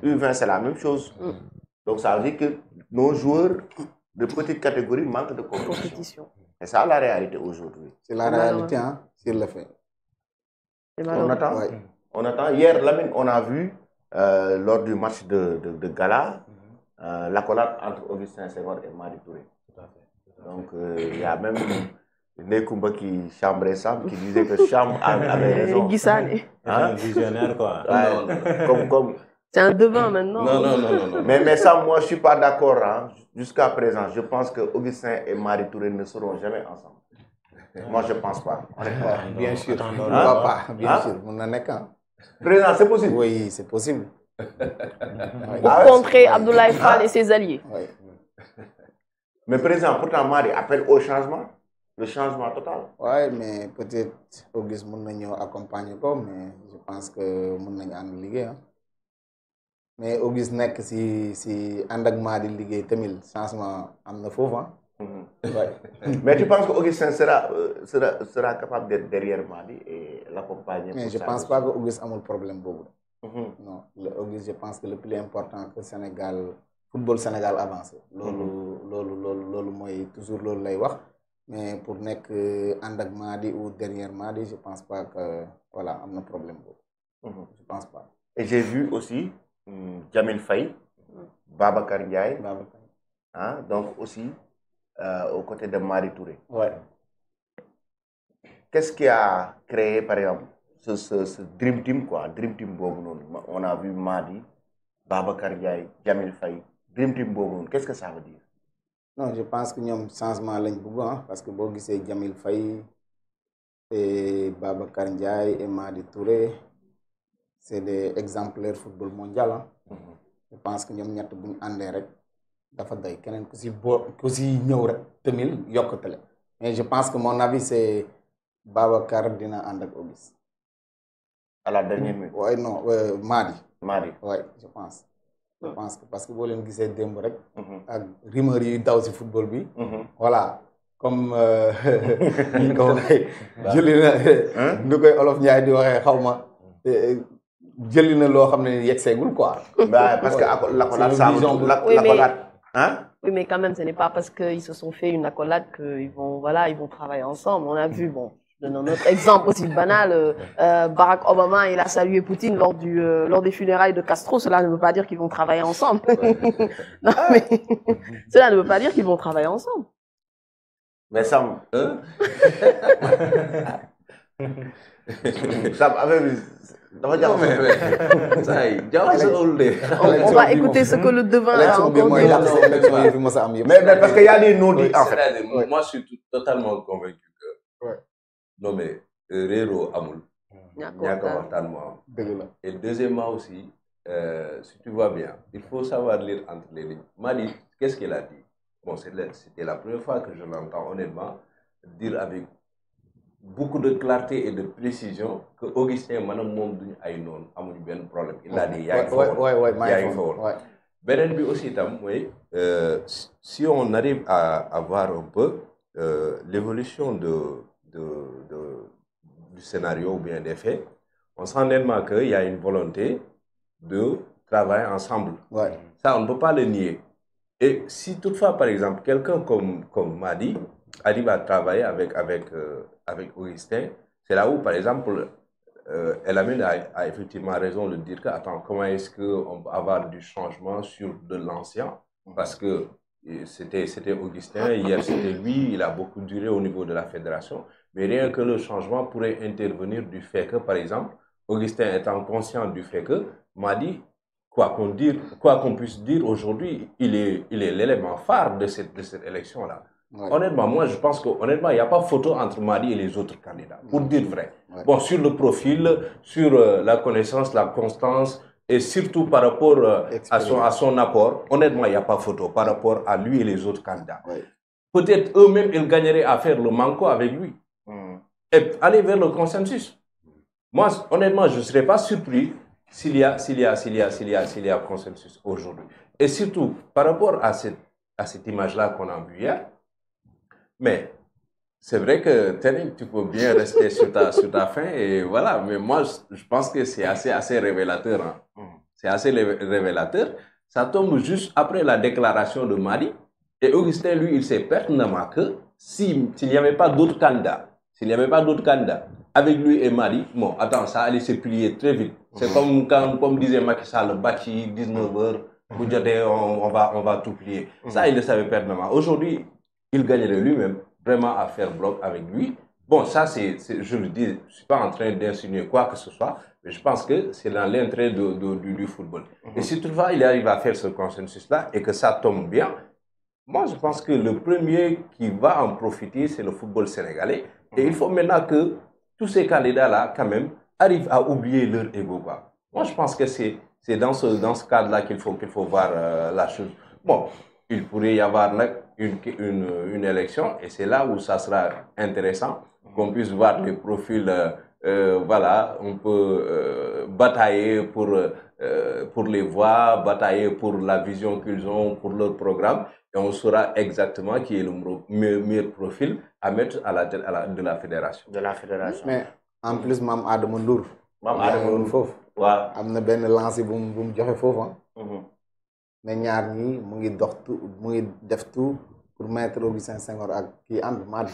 U20, c'est la même chose. Donc, ça veut dire que nos joueurs de petite catégorie manquent de compétition. C'est ça la réalité aujourd'hui. C'est la réalité, hein, sur le fait. On attend. Ouais. On attend. Hier, Lamine, on a vu, lors du match de Gala, l'accolade entre Augustin Senghor et Madi Touré. Donc, il y a même Nekoumba qui chambrait Sam, qui disait que Cham avait raison. Guissane. Un visionnaire, quoi. Comme... C'est un devin maintenant. Non. Mais ça, moi, je ne suis pas d'accord. Hein. Jusqu'à présent, je pense que Augustin et Madi Touré ne seront jamais ensemble. Moi, je ne pense pas. Bien sûr. On ne va pas. Bien sûr. On en est qu'un. Président, c'est possible? Oui, c'est possible. Pour contrer Abdoulaye Fall et ses alliés. Oui. Mais président, pourtant, Madi appelle au changement. Le changement total. Oui, mais peut-être Auguste Mounagno accompagne comme, mais je pense que Mounagno en ligue. Mais Auguste nek si andak Madi ligue tamil changement amna fofu. Mais tu penses que Augustin sera capable d'être derrière Madi et l'accompagner? Mais je ne pense pas que Auguste a un problème beaucoup. Non, Auguste, je pense que le plus important que Sénégal, football Sénégal avance. Lolo moi toujours lolo lay wax. Mais pour nek andak Madi ou derrière Madi, je ne pense pas que voilà, am na problème beaucoup. Je pense pas. Et j'ai vu aussi Jamil Faye, Babacar Ndiaye, hein, donc aussi aux côtés de Madi Touré. Ouais. Qu'est-ce qui a créé, par exemple, ce Dream Team, quoi? Dream Team Bobo. On a vu Madi, Babacar Ndiaye, Jamil Faye. Dream Team Bobo, qu'est-ce que ça veut dire? Non, je pense que nous avons un changement parce que c'est Jamil Faye, et Babacar Ndiaye et Madi Touré. C'est des exemplaires football mondial. Hein. Je pense que nous avons un peu dafa doy keneen ku si ñëw rek tamit yokkute la mais je pense que mon avis c'est Babacar dina ànd ak Auguste. À la dernière minute. Ouais, non, Madi. Ouais, je pense que parce que boo leen gisee démb rek. ak rumeur yi daw si football bi. Voilà comme ñu ko waxee. jëli na nu koy Olof Ndiaye di waxee xaw ma jëli na loo xam ne yegseegul quoi. Parce que l'accolade. Hein? Oui, mais quand même, ce n'est pas parce qu'ils se sont fait une accolade qu'ils vont travailler ensemble. On a vu, bon, je donne un autre exemple aussi banal, Barack Obama, il a salué Poutine lors des funérailles de Castro. Cela ne veut pas dire qu'ils vont travailler ensemble. Non, mais cela ne veut pas dire qu'ils vont travailler ensemble. Mais Sam, Sam avait on va écouter ce que le devin a encore dit. Mais parce qu'il y a des non-dits en fait. Moi, je suis totalement convaincu que non mais Rero Amoul, et deuxièmement aussi, si tu vois bien, il faut savoir lire entre les lignes. Madi, qu'est-ce qu'elle a dit? Bon, c'était la première fois que je l'entends honnêtement dire avec beaucoup de clarté et de précision que Augustin manam mom duñ ay non amuñu ben problème il a dit benen bi aussi tam moy si on arrive à voir un peu l'évolution du scénario ou bien des faits, on sent nettement qu'il y a une volonté de travailler ensemble. Ça on ne peut pas le nier. Et si toutefois par exemple quelqu'un comme Madi arrive à travailler avec Augustin, c'est là où, par exemple, Elamine a effectivement raison de dire que, attends, comment est-ce qu'on peut avoir du changement sur de l'ancien? Parce que c'était Augustin, hier c'était lui, il a beaucoup duré au niveau de la fédération, mais rien que le changement pourrait intervenir du fait que, par exemple, Augustin étant conscient du fait que Madi, quoi qu'on puisse dire aujourd'hui, il est l'élément phare de cette élection-là. Honnêtement, moi je pense qu'honnêtement, il n'y a pas photo entre Madi et les autres candidats, pour dire vrai. Bon, sur le profil, sur la connaissance, la constance, et surtout par rapport à son apport, honnêtement, il n'y a pas photo par rapport à lui et les autres candidats. Peut-être eux-mêmes, ils gagneraient à faire le manco avec lui. Et aller vers le consensus. Moi, honnêtement, je ne serais pas surpris s'il y a consensus aujourd'hui. Et surtout, par rapport à cette image-là qu'on a vue hier, mais c'est vrai que tu peux bien rester sur ta faim et voilà. Mais moi, je pense que c'est assez révélateur. Hein. c'est assez révélateur. Ça tombe juste après la déclaration de Madi. Et Augustin, lui, il sait pertinemment que s'il n'y avait pas d'autres candidats, avec lui et Madi, bon, attends, ça allait se plier très vite. C'est comme disait Macky Sall, Bachi, 19h, on va tout plier. Ça, il le savait pertinemment. Aujourd'hui, il gagnerait lui-même vraiment à faire bloc avec lui. Bon, ça, je le dis, je ne suis pas en train d'insinuer quoi que ce soit, mais je pense que c'est dans l'intérêt du football. Et si toutefois il arrive à faire ce consensus-là et que ça tombe bien, moi, je pense que le premier qui va en profiter, c'est le football sénégalais. Et il faut maintenant que tous ces candidats-là, quand même, arrivent à oublier leur ego. Moi, je pense que c'est dans ce cadre-là qu'il faut voir la chose. Bon, il pourrait y avoir une élection et c'est là où ça sera intéressant qu'on puisse voir les profils. Voilà, on peut batailler pour les voix, batailler pour la vision qu'ils ont, pour leur programme. Et on saura exactement qui est le meilleur profil à mettre à la tête de la fédération. Mais en plus, Mam Adama Ndour. Mam Adama Ndour foofu. waaw am na benn lancé bu mu joxe foofu mais ñaar ñi mu ngi def tout pour mettre Augustin Senghor ak kii ànd Madi.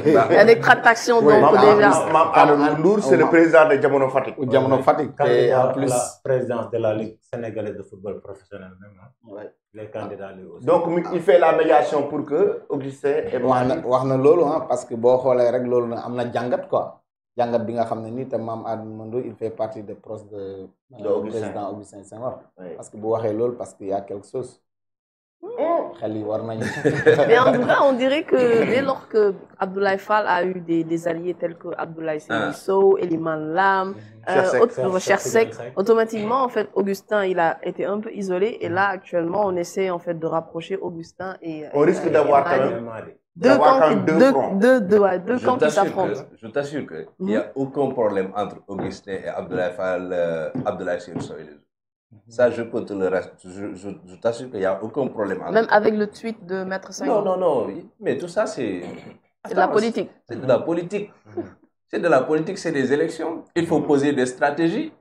Il y a des tractations donc déjà. Mam Adama Ndour, c'est le président de Jamono Fatick. Jamono Fatick. Et en plus la présidence de la Ligue sénégalaise de football professionnel même. Les candidats lui aussi. Donc il fait la médiation pour que Augustin et Madi. wax na loolu parce que boo xoolee rek loolu na am na jàngat quoi. jàngat bi nga xam ne nii te Mame Adama Ndour il fait partie des proches de président Augustin Senghor. Parce que bu waxee loolu parce qu'il y a quelque chose. xel yi war nañu. Mais en tout cas, on dirait que dès lors que Abdoulaye Fall a eu des alliés tels que Abdoulaye Seydou Sow, Eliman Lam, Chersek, automatiquement en fait Augustin il a été un peu isolé et là actuellement on essaie en fait de rapprocher Augustin et on risque d'avoir quand même deux camps qui s'affrontent. Je t'assure qu'il n'y a aucun problème entre Augustin et Abdoulaye Fall, Abdoulaye Seydou Sow et les autres. Ça, je peux te le reste. Je t'assure qu'il n'y a aucun problème. Même avec le tweet de Maître Senghor. Non. Mais tout ça, c'est de la politique. C'est de la politique. C'est de la politique, c'est des élections. Il faut poser des stratégies.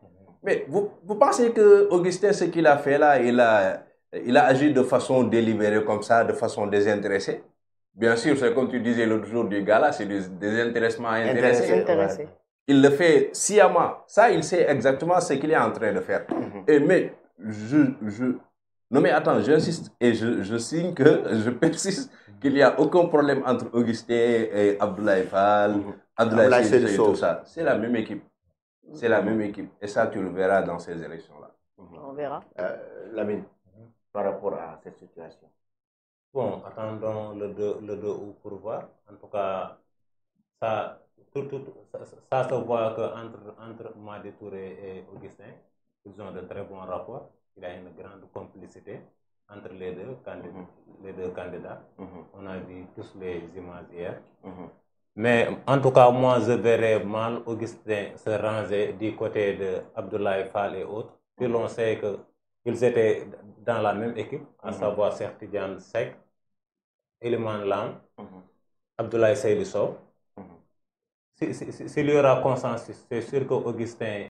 Mais vous pensez que Augustin, ce qu'il a fait là, il a agi de façon délibérée comme ça, de façon désintéressée? Bien sûr, c'est comme tu disais l'autre jour du gala, c'est du désintéressement intéressé. Il le fait sciemment. Ça, il sait exactement ce qu'il est en train de faire. Mais non mais attends, j'insiste et je signe que je persiste qu'il n'y a aucun problème entre Augustin et Abdoulaye Fall, Abdoulaye Seydou et tout ça. C'est la même équipe. C'est la même équipe. Et ça, tu le verras dans ces élections-là. On verra. Lamine, par rapport à cette situation. Bon, attendons le 2 août pour voir. En tout cas, ça se voit qu'entre Madi Touré et Augustin, ils ont de très bons rapports. Il y a une grande complicité entre les deux candidats. On a vu tous les images hier. Mais en tout cas, moi, je verrais mal Augustin se ranger du côté de Abdoulaye Fall et autres. Puis l'on sait qu'ils étaient dans la même équipe, à savoir Cheikh Tidiane Seck, Eliman Lam, Abdoulaye Seydou Sow. S'il y aura consensus, c'est sûr que Augustin